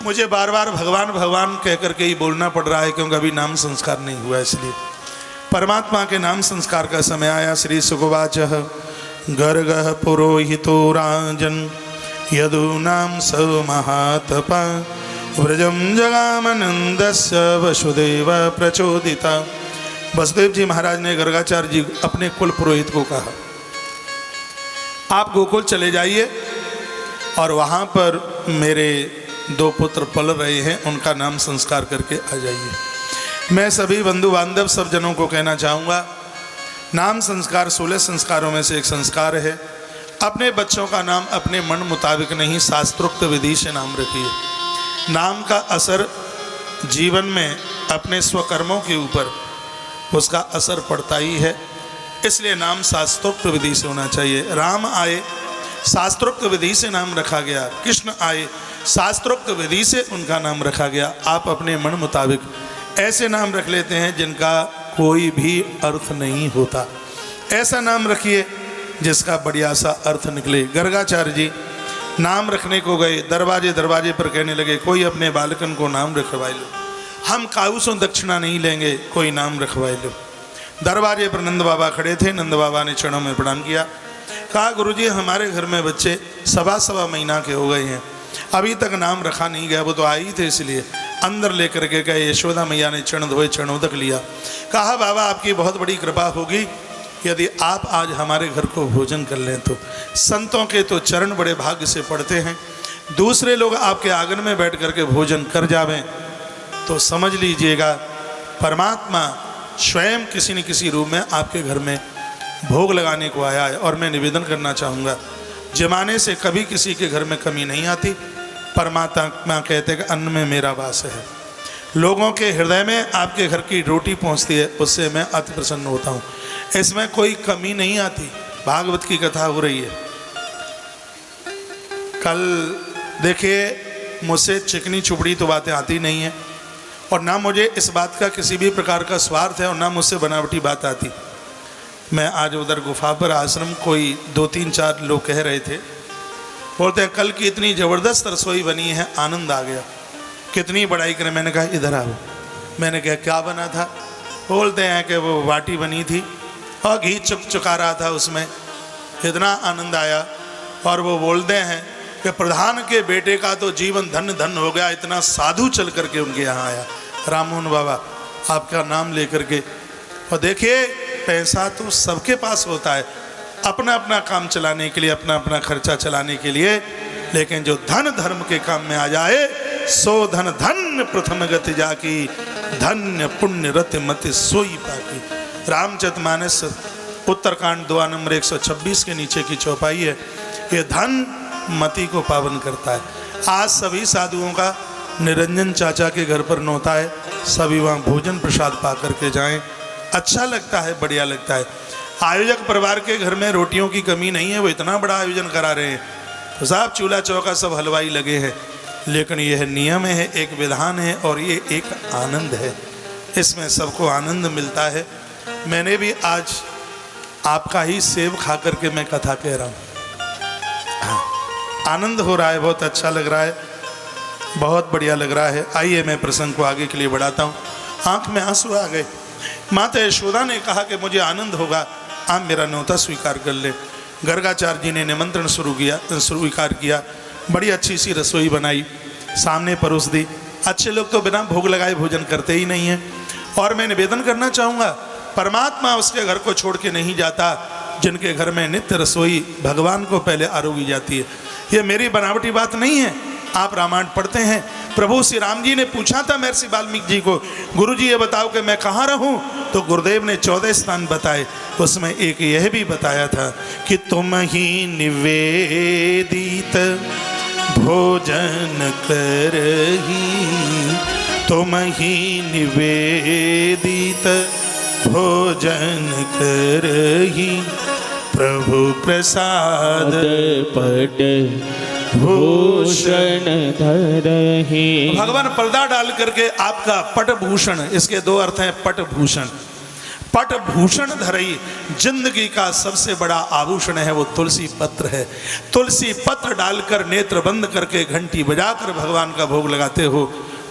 मुझे बार बार भगवान भगवान कह करके ही बोलना पड़ रहा है क्योंकि अभी नाम संस्कार नहीं हुआ, इसलिए परमात्मा के नाम संस्कार का समय आया। श्री सुगवाच गर्गः पुरोहितो राजन् यदूनां स महातपा व्रजम जगामनंदस्य वसुदेव प्रचोदिता। वसुदेव जी महाराज ने गर्गाचार्य जी अपने कुल पुरोहित को कहा, आप गोकुल चले जाइए और वहाँ पर मेरे 2 पुत्र पल रहे हैं, उनका नाम संस्कार करके आ जाइए। मैं सभी बंधु बांधव सब जनों को कहना चाहूँगा, नाम संस्कार 16 संस्कारों में से एक संस्कार है। अपने बच्चों का नाम अपने मन मुताबिक नहीं, शास्त्रोक्त विधि से नाम रखिए। नाम का असर जीवन में अपने स्वकर्मों के ऊपर उसका असर पड़ता ही है, इसलिए नाम शास्त्रोक्त विधि से होना चाहिए। राम आए, शास्त्रोक्त विधि से नाम रखा गया। कृष्ण आए, शास्त्रोक्त विधि से उनका नाम रखा गया। आप अपने मन मुताबिक ऐसे नाम रख लेते हैं जिनका कोई भी अर्थ नहीं होता, ऐसा नाम रखिए जिसका बढ़िया सा अर्थ निकले। गर्गाचार्य जी नाम रखने को गए, दरवाजे दरवाजे पर कहने लगे, कोई अपने बालकन को नाम रखवाई लो, हम काउसों दक्षिणा नहीं लेंगे, कोई नाम रखवाई लो। दरवाजे पर नंद बाबा खड़े थे, नंद बाबा ने चरणों में प्रणाम किया, कहा गुरुजी हमारे घर में बच्चे सवा महीना के हो गए हैं, अभी तक नाम रखा नहीं गया। वो तो आई थे इसलिए अंदर लेकर के गए। यशोदा मैया ने चरण धोए, चरणोदक लिया, कहा बाबा आपकी बहुत बड़ी कृपा होगी यदि आप आज हमारे घर को भोजन कर लें तो। संतों के तो चरण बड़े भाग्य से पड़ते हैं, दूसरे लोग आपके आंगन में बैठ करके भोजन कर जावें तो समझ लीजिएगा परमात्मा स्वयं किसी न किसी रूप में आपके घर में भोग लगाने को आया है। और मैं निवेदन करना चाहूँगा, जमाने से कभी किसी के घर में कमी नहीं आती। परमात्मा कहते हैं कि अन्न में मेरा वास है। लोगों के हृदय में आपके घर की रोटी पहुँचती है, उससे मैं अति प्रसन्न होता हूँ, इसमें कोई कमी नहीं आती। भागवत की कथा हो रही है, कल देखिए मुझसे चिकनी चुपड़ी तो बातें आती नहीं है और ना मुझे इस बात का किसी भी प्रकार का स्वार्थ है और ना मुझसे बनावटी बात आती। मैं आज उधर गुफा पर आश्रम, कोई 2-3-4 लोग कह रहे थे, बोलते हैं कल की इतनी ज़बरदस्त रसोई बनी है, आनंद आ गया, कितनी बड़ाई करें। मैंने कहा इधर आओ। मैंने कहा क्या बना था? बोलते हैं कि वो बाटी बनी थी और घी चुका रहा था, उसमें इतना आनंद आया। और वो बोलते हैं कि प्रधान के बेटे का तो जीवन धन्य धन्य हो गया, इतना साधु चल करके उनके यहाँ आया, राममोहन बाबा आपका नाम लेकर के। और देखिए पैसा तो सबके पास होता है अपना अपना काम चलाने के लिए, अपना अपना खर्चा चलाने के लिए, लेकिन जो धन धर्म के काम में आ जाए सो धन धन्य प्रथम गति जाकी, धन्य पुण्य रति मति सोई पाकी। रामचरितमानस उत्तरकांड 2 नंबर 126 के नीचे की चौपाई है। ये धन मति को पावन करता है। आज सभी साधुओं का निरंजन चाचा के घर पर नौता है, सभी वहाँ भोजन प्रसाद पा करके जाएं, अच्छा लगता है, बढ़िया लगता है। आयोजक परिवार के घर में रोटियों की कमी नहीं है, वो इतना बड़ा आयोजन करा रहे हैं तो साहब चूल्हा चौका सब हलवाई लगे हैं, लेकिन यह नियम है, एक विधान है और ये एक आनंद है, इसमें सबको आनंद मिलता है। मैंने भी आज आपका ही सेब खा करके मैं कथा कह रहा हूँ, आनंद हो रहा है, बहुत अच्छा लग रहा है, बहुत बढ़िया लग रहा है। आइए मैं प्रसंग को आगे के लिए बढ़ाता हूँ। आँख में आंसू आ गए। माता यशोदा ने कहा कि मुझे आनंद होगा, आप मेरा न्योता स्वीकार कर ले। गर्गाचार्य जी ने निमंत्रण स्वीकार किया, बड़ी अच्छी सी रसोई बनाई, सामने परोस दी। अच्छे लोग तो बिना भोग लगाए भोजन करते ही नहीं हैं। और मैं निवेदन करना चाहूँगा, परमात्मा उसके घर को छोड़ के नहीं जाता जिनके घर में नित्य रसोई भगवान को पहले आरोगी जाती है। ये मेरी बनावटी बात नहीं है, आप रामायण पढ़ते हैं। प्रभु श्री राम जी ने पूछा था महर्षि वाल्मीकि जी को, गुरु जी ये बताओ कि मैं कहाँ रहूं? तो गुरुदेव ने 14 स्थान बताए, उसमें एक यह भी बताया था कि तुम ही निवेदित भोजन करही, तुम ही निवेदित भोजन करही, प्रभु प्रसाद पट भूषण धरहि। भगवान पर्दा डाल करके आपका पट भूषण, इसके 2 अर्थ हैं। पट भूषण, पट भूषण धरई, जिंदगी का सबसे बड़ा आभूषण है वो तुलसी पत्र है। तुलसी पत्र डालकर नेत्र बंद करके घंटी बजाकर भगवान का भोग लगाते हो,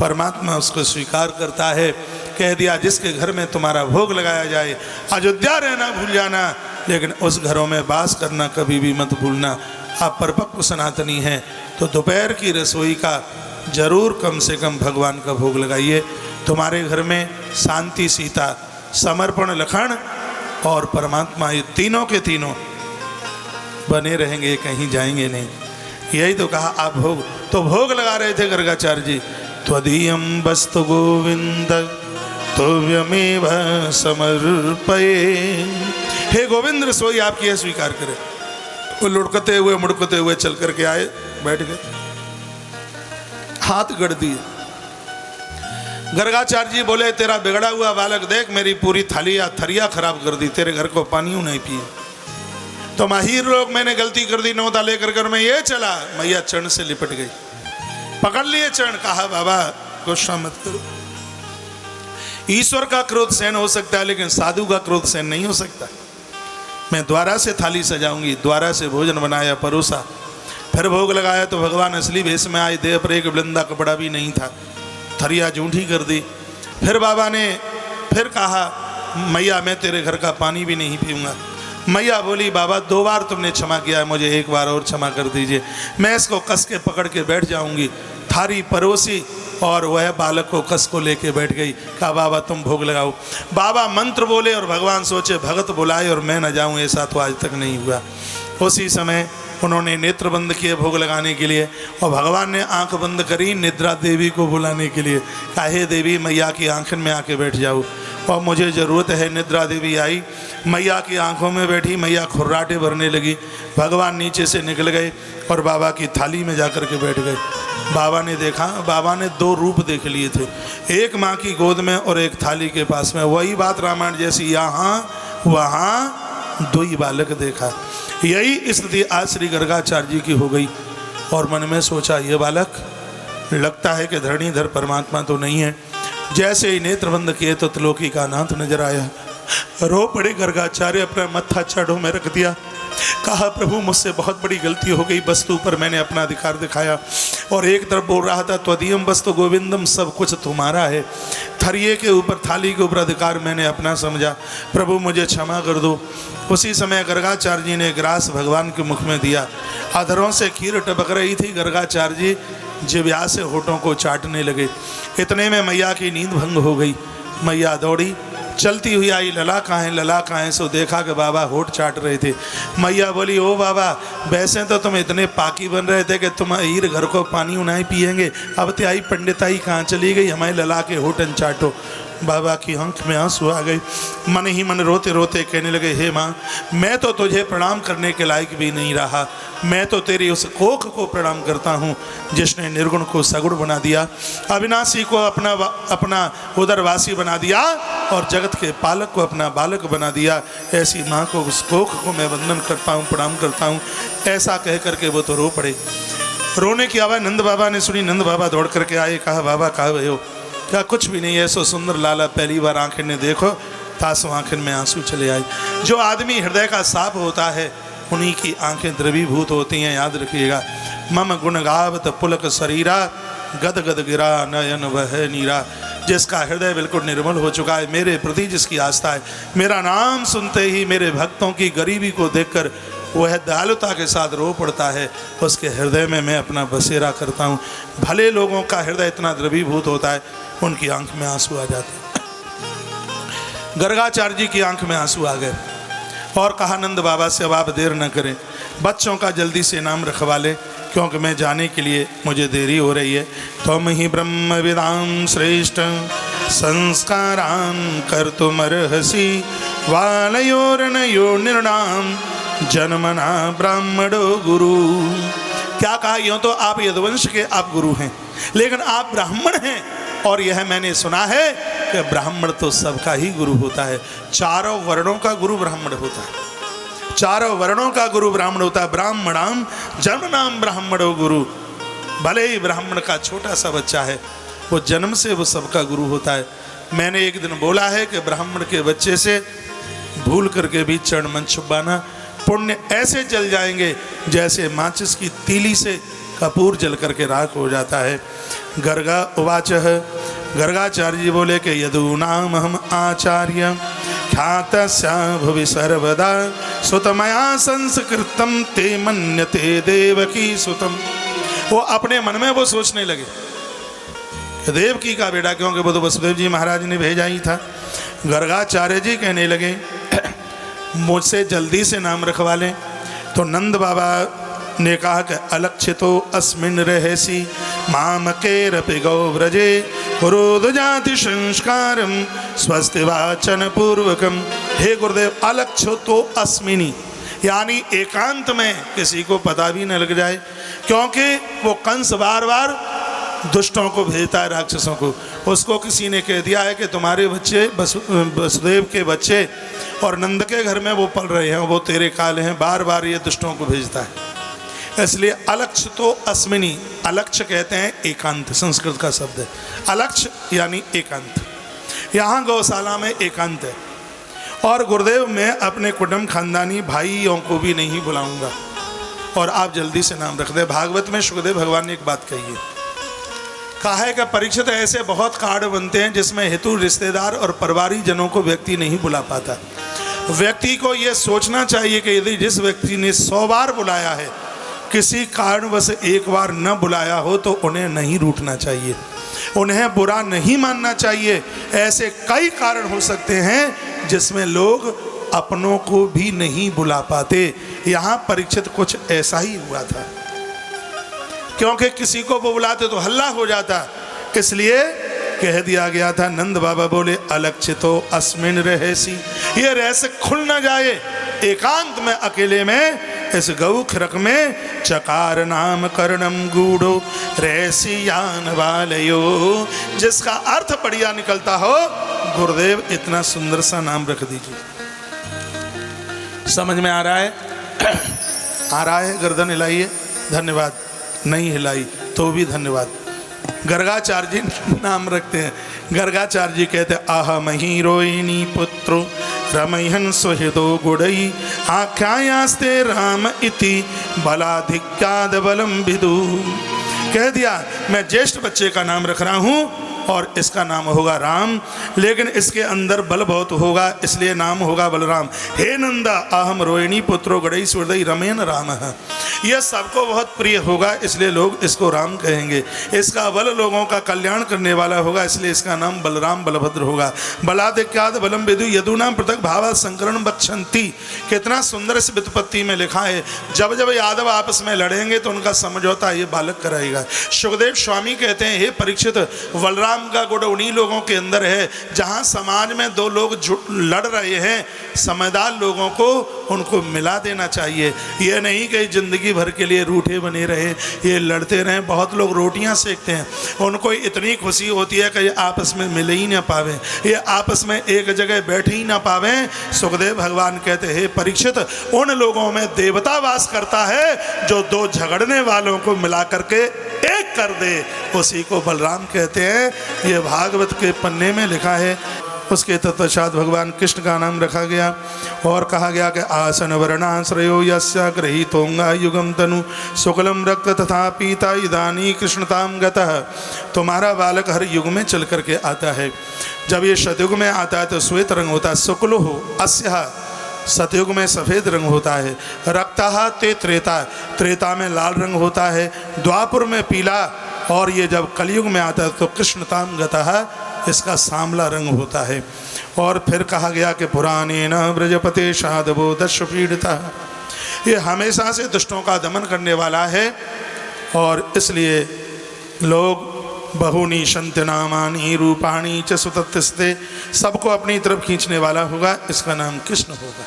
परमात्मा उसको स्वीकार करता है। कह दिया जिसके घर में तुम्हारा भोग लगाया जाए, अयोध्या रहना भूल जाना, लेकिन उस घरों में वास करना कभी भी मत भूलना। आप परिपक्व सनातनी हैं तो दोपहर की रसोई का जरूर कम से कम भगवान का भोग लगाइए। तुम्हारे घर में शांति, सीता, समर्पण, लखन और परमात्मा, ये तीनों के तीनों बने रहेंगे, कहीं जाएंगे नहीं। यही तो कहा आप भोग, तो भोग लगा रहे थे गर्गाचार्य जी। त्वदीयं वस्तु गोविंद तुभ्यमेव समर्पये। हे गोविंद, रसोई आपकी है, स्वीकार करें। वो लुढ़कते हुए मुड़कते हुए चल करके आए, बैठ गए, हाथ गड़ दिए। गर्गाचार्य जी बोले तेरा बिगड़ा हुआ बालक देख, मेरी पूरी थाली या थरिया खराब कर दी, तेरे घर को पानी नहीं पिए। तो माहिर लोग, मैंने गलती कर दी, नौता लेकर कर मैं ये चला। मैया चरण से लिपट गई, पकड़ लिए चरण, कहा बाबा गुस्सा मत करो। ईश्वर का क्रोध सहन हो सकता है, लेकिन साधु का क्रोध सहन नहीं हो सकता। मैं द्वारा से थाली सजाऊंगी। द्वारा से भोजन बनाया, परोसा, फिर भोग लगाया तो भगवान असली भेष में आए। देह पर एक बिलंदा कपड़ा भी नहीं था, थरिया जूठी कर दी। फिर बाबा ने फिर कहा मैया मैं तेरे घर का पानी भी नहीं पीऊँगा। मैया बोली बाबा 2 बार तुमने क्षमा किया है, मुझे 1 बार और क्षमा कर दीजिए। मैं इसको कस के पकड़ के बैठ जाऊंगी। थारी परोसी और वह बालक को कस को लेके बैठ गई। कहा बाबा तुम भोग लगाओ। बाबा मंत्र बोले और भगवान सोचे भगत बुलाए और मैं न जाऊं, ऐसा तो आज तक नहीं हुआ। उसी समय उन्होंने नेत्र बंद किए भोग लगाने के लिए, और भगवान ने आंख बंद करी निद्रा देवी को बुलाने के लिए। कहा हे देवी, मैया की आंखन में आके बैठ जाओ, और मुझे ज़रूरत है। निद्रा देवी आई, मैया की आंखों में बैठी। मैया खुर्राटे भरने लगी। भगवान नीचे से निकल गए और बाबा की थाली में जाकर के बैठ गए। बाबा ने देखा, बाबा ने 2 रूप देख लिए थे, एक माँ की गोद में और एक थाली के पास में। वही बात रामायण जैसी, यहाँ वहाँ 2 ही बालक देखा। यही स्थिति आज श्री गर्गाचार्य जी की हो गई। और मन में सोचा ये बालक लगता है कि धरणीधर परमात्मा तो नहीं है। जैसे ही नेत्र बंद किए तो त्रिलोकी का नाथ नजर आया। रो पड़े गर्गाचार्य, अपना मत्था चढ़ो में रख दिया। कहा प्रभु मुझसे बहुत बड़ी गलती हो गई, वस्तु पर मैंने अपना अधिकार दिखाया। और एक तरफ बोल रहा था त्वदीयम वस्तु गोविंदम, सब कुछ तुम्हारा है। थरिये के ऊपर, थाली के ऊपर अधिकार मैंने अपना समझा। प्रभु मुझे क्षमा कर दो। उसी समय गर्गाचार्य जी ने ग्रास भगवान के मुख में दिया। अधरों से खीर टपक रही थी। गर्गाचार्य जी जिभ्या से होठों को चाटने लगे। इतने में मैया की नींद भंग हो गई। मैया दौड़ी, चलती हुई आई। लला कहाँ है, लला कहाँ है? सो देखा कि बाबा होठ चाट रहे थे। मैया बोली ओ बाबा, वैसे तो तुम इतने पाकी बन रहे थे कि तुम हीर घर को पानी उनाई पिएंगे, अब त्याई पंडिताई कहाँ चली गई, हमारे लला के होठन चाटो। बाबा की आंख में आंसू आ गए। मन ही मन रोते रोते कहने लगे हे माँ, मैं तो तुझे प्रणाम करने के लायक भी नहीं रहा। मैं तो तेरी उस कोख को प्रणाम करता हूँ जिसने निर्गुण को सगुण बना दिया, अविनाशी को अपना उदरवासी बना दिया, और जगत के पालक को अपना बालक बना दिया। ऐसी माँ को, उस कोख को मैं वंदन करता हूँ, प्रणाम करता हूँ। ऐसा कह करके वो तो रो पड़े। रोने की आवाज़ नंद बाबा ने सुनी। नंद बाबा दौड़ करके आए। कहा बाबा कहाँ गए हो? क्या कुछ भी नहीं, ऐसो सुंदर लाला पहली बार आंखें ने देखो, तासो आंखें में आंसू चले आए। जो आदमी हृदय का साफ होता है उन्हीं की आंखें द्रवीभूत होती हैं, याद रखिएगा। मम गुण गावत पुलक शरीरा, गद गद गिरा नयन वह नीरा। जिसका हृदय बिल्कुल निर्मल हो चुका है, मेरे प्रति जिसकी आस्था है, मेरा नाम सुनते ही मेरे भक्तों की गरीबी को देखकर वह दयालुता के साथ रो पड़ता है, उसके हृदय में मैं अपना बसेरा करता हूँ। भले लोगों का हृदय इतना द्रवीभूत होता है, उनकी आंख में आंसू आ जाते हैं। गर्गाचार्य जी की आंख में आंसू आ गए और कहा नंद बाबा से अब आप देर न करें, बच्चों का जल्दी से नाम रखवा ले, क्योंकि मैं जाने के लिए मुझे देरी हो रही है। तुम ही ब्रह्म विदाम श्रेष्ठ संस्कारान कर्तुमर्हसि, वालयोर्नयो निर्णाम जन्मना ब्राह्मणो गुरु। क्या कहा? यूँ तो आप यदुवंश के आप गुरु हैं, लेकिन आप ब्राह्मण हैं, और यह मैंने सुना है कि ब्राह्मण तो सबका ही गुरु होता है। 4 वर्णों का गुरु ब्राह्मण होता है। 4 वर्णों का गुरु ब्राह्मण होता है। ब्राह्मणाम जन्मनाम ब्राह्मणो गुरु। भले ही ब्राह्मण का छोटा सा बच्चा है, वो जन्म से वो सबका गुरु होता है। मैंने एक दिन बोला है कि ब्राह्मण के बच्चे से भूल करके भी चरण मन छुपाना, पुण्य ऐसे जल जाएंगे जैसे माचिस की तीली से कपूर जल करके राख हो जाता है। गर्गा उवाच, गर्गाचार्य जी बोले कि यदूनाम हम आचार्य ख्यातस्या भुवि सर्वदा सुतमया संस्कृतम ते मन्यते देवकी सुतम। वो अपने मन में वो सोचने लगे कि देवकी का बेटा, क्योंकि वो तो वसुदेव जी महाराज ने भेजा ही था। गर्गाचार्य जी कहने लगे मुझसे जल्दी से नाम रखवा लें। तो नंद बाबा ने कहा कि अलक्षितो अस्मिन् रहसि मामकेरपि गौव्रजे क्रोध जाति संस्कारम स्वस्ति वाचन पूर्वकम। हे गुरुदेव, अलक्षितो अस्मिनि यानी एकांत में किसी को पता भी न लग जाए, क्योंकि वो कंस बार बार दुष्टों को भेजता है, राक्षसों को। उसको किसी ने कह दिया है कि तुम्हारे बच्चे वसुदेव के बच्चे और नंद के घर में वो पल रहे हैं, वो तेरे काल हैं, बार बार ये दुष्टों को भेजता है। इसलिए अलक्ष तो अस्मिनी, अलक्ष कहते हैं एकांत, संस्कृत का शब्द है। अलक्ष यानी एकांत। यहाँ गौशाला में एकांत है। और गुरुदेव, मैं अपने कुटुंब खानदानी भाइयों को भी नहीं बुलाऊंगा और आप जल्दी से नाम रख दे। भागवत में सुखदेव भगवान ने एक बात कही है, कहा है कि परीक्षित ऐसे बहुत कार्ड बनते हैं जिसमें हितु रिश्तेदार और परिवारी जनों को व्यक्ति नहीं बुला पाता। व्यक्ति को यह सोचना चाहिए कि यदि जिस व्यक्ति ने 100 बार बुलाया है, किसी कारणवश एक बार न बुलाया हो तो उन्हें नहीं रूठना चाहिए, उन्हें बुरा नहीं मानना चाहिए। ऐसे कई कारण हो सकते हैं जिसमें लोग अपनों को भी नहीं बुला पाते। यहाँ परीक्षित कुछ ऐसा ही हुआ था, क्योंकि किसी को वो बुलाते तो हल्ला हो जाता, इसलिए कह दिया गया था। नंद बाबा बोले अलक्षितो अस्मिन् रहसि, ये रहस्य खुल न जाए। एकांत में अकेले में इस गौ खरक में चकार नाम कर्णम गूढ़ो रहसियान वालयो, जिसका अर्थ बढ़िया निकलता हो। गुरुदेव, इतना सुंदर सा नाम रख दीजिए। समझ में आ रहा है? आ रहा है? गर्दन हिलाइए। धन्यवाद। नहीं हिलाई तो भी धन्यवाद। गर्गाचार्य जी नाम रखते हैं। गर्गाचार्य जी कहते अहमहि रोहिणी पुत्रो रमहन सुहृदो गुड़ई आख्यायास्ते राम इति बलाधिक्याद बलम विदु। कह दिया मैं ज्येष्ठ बच्चे का नाम रख रहा हूँ और इसका नाम होगा राम, लेकिन इसके अंदर बल बहुत होगा, इसलिए नाम होगा बलराम। हे नंदा अहम रोहिणी पुत्रो गड़ई सुहृदई रमेन राम। यह सबको बहुत प्रिय होगा, इसलिए लोग इसको राम कहेंगे। इसका बल लोगों का कल्याण करने वाला होगा, इसलिए इसका नाम बलराम बलभद्र होगा। बलाधिक्याद बलम विदु यदूनाम पृथक भावा संकरण बक्षंती। कितना सुंदर इस व्युत्पत्ति में लिखा है। जब जब यादव आपस में लड़ेंगे तो उनका समझौता ये बालक कराएगा। सुखदेव स्वामी कहते हैं, हे परीक्षित, बलराम का गुण उन्हीं लोगों के अंदर है जहां समाज में दो लोग लड़ रहे हैं, समझदार लोगों को उनको मिला देना चाहिए। ये नहीं कि जिंदगी भर के लिए रूठे बने रहे, ये लड़ते रहे। बहुत लोग रोटियां सेकते हैं, उनको इतनी खुशी होती है कि ये आपस में मिल ही ना पावे, ये आपस में एक जगह बैठ ही ना पावे। सुखदेव भगवान कहते हैं, परीक्षित, उन लोगों में देवता वास करता है जो दो झगड़ने वालों को मिला करके एक कर दे, उसी को बलराम कहते हैं। ये भागवत के पन्ने में लिखा है। उसके तत्पश्चात भगवान कृष्ण का नाम रखा गया और कहा गया कि आसन वर्णाश्रयो यस्य गृहीतोंगा युगम तनु शुक्लम रक्त तथा पीता इदानी कृष्णताम गतः। तुम्हारा बालक हर युग में चल करके आता है। जब ये सतयुग में आता है तो श्वेत रंग होता है, शुक्ल हो अस्या, सतयुग में सफ़ेद रंग होता है। रक्तः ते त्रेता, त्रेता में लाल रंग होता है। द्वापुर में पीला, और ये जब कलयुग में आता है तो कृष्णताम गतः, इसका सांवला रंग होता है। और फिर कहा गया कि पुराने न ब्रजपते साधवो दश पीड़िता, ये हमेशा से दुष्टों का दमन करने वाला है। और इसलिए लोग बहुनी संत नामानी रूपाणी च सुतस्ते, सबको अपनी तरफ खींचने वाला होगा। इसका नाम कृष्ण होगा।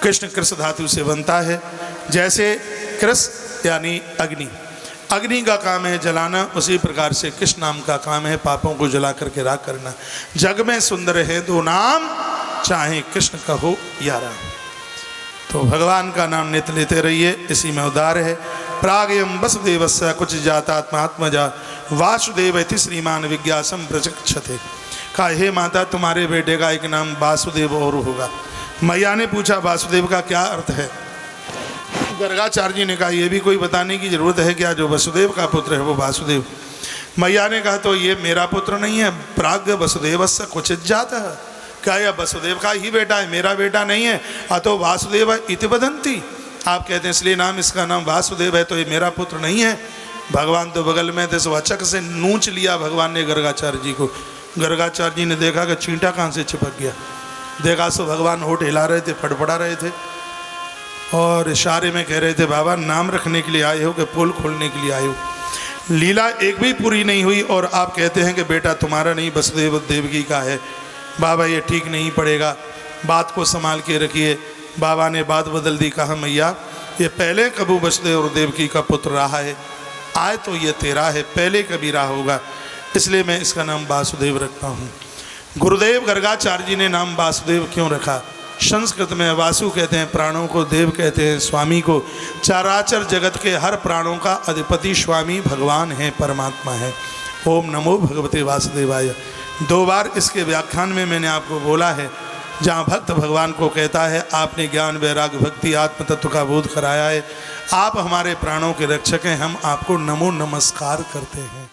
कृष्ण कृष्ण धातु से बनता है। जैसे कृष्ण यानी अग्नि, अग्नि का काम है जलाना, उसी प्रकार से कृष्ण नाम का काम है पापों को जला करके राख करना। जग में सुंदर है दो नाम, चाहे कृष्ण कहो या राम। तो भगवान का नाम नित लेते रहिए, इसी में उदार है। प्रागयम वसुदेवस्य कुछ जातात्मात्मजा वासुदेव इति श्रीमान विज्ञासम प्रचक्षते। कहा हे माता तुम्हारे बेटे का एक नाम वासुदेव और होगा। मैया ने पूछा वासुदेव का क्या अर्थ है? गर्गाचार्य जी ने कहा ये भी कोई बताने की जरूरत है क्या, जो वसुदेव का पुत्र है वो वासुदेव। मैया ने कहा तो ये मेरा पुत्र नहीं है, प्राग्ञ वसुदेवस्य क्वचित जातः, क्या यह वसुदेव का ही बेटा है, मेरा बेटा नहीं है। अतो वासुदेव इति वदन्ति, आप कहते हैं इसलिए नाम इसका नाम वासुदेव है, तो ये मेरा पुत्र नहीं है। भगवान तो बगल में थे, सो अचक से नूच लिया भगवान ने गर्गाचार्य जी को। गर्गाचार्य जी ने देखा कि चींटा कहाँ से चिपक गया, देखा सो भगवान होठ हिला रहे थे, फड़फड़ा रहे थे और इशारे में कह रहे थे बाबा नाम रखने के लिए आए हो कि पोल खोलने के लिए आए हो। लीला एक भी पूरी नहीं हुई और आप कहते हैं कि बेटा तुम्हारा नहीं वसुदेव देवकी का है। बाबा ये ठीक नहीं पड़ेगा, बात को संभाल के रखिए। बाबा ने बात बदल दी, कहा मैया ये पहले कबू वसुदेव और देवकी का पुत्र रहा है, आए तो ये तेरा है, पहले कभी रहा होगा, इसलिए मैं इसका नाम वासुदेव रखता हूँ। गुरुदेव गर्गाचार्य जी ने नाम वासुदेव क्यों रखा? संस्कृत में वासु कहते हैं प्राणों को, देव कहते हैं स्वामी को। चराचर जगत के हर प्राणों का अधिपति स्वामी भगवान है, परमात्मा है। ओम नमो भगवते वासुदेवाय। 2 बार इसके व्याख्यान में मैंने आपको बोला है, जहाँ भक्त भगवान को कहता है आपने ज्ञान वैराग्य भक्ति आत्म तत्व का बोध कराया है, आप हमारे प्राणों के रक्षक हैं, हम आपको नमो नमस्कार करते हैं।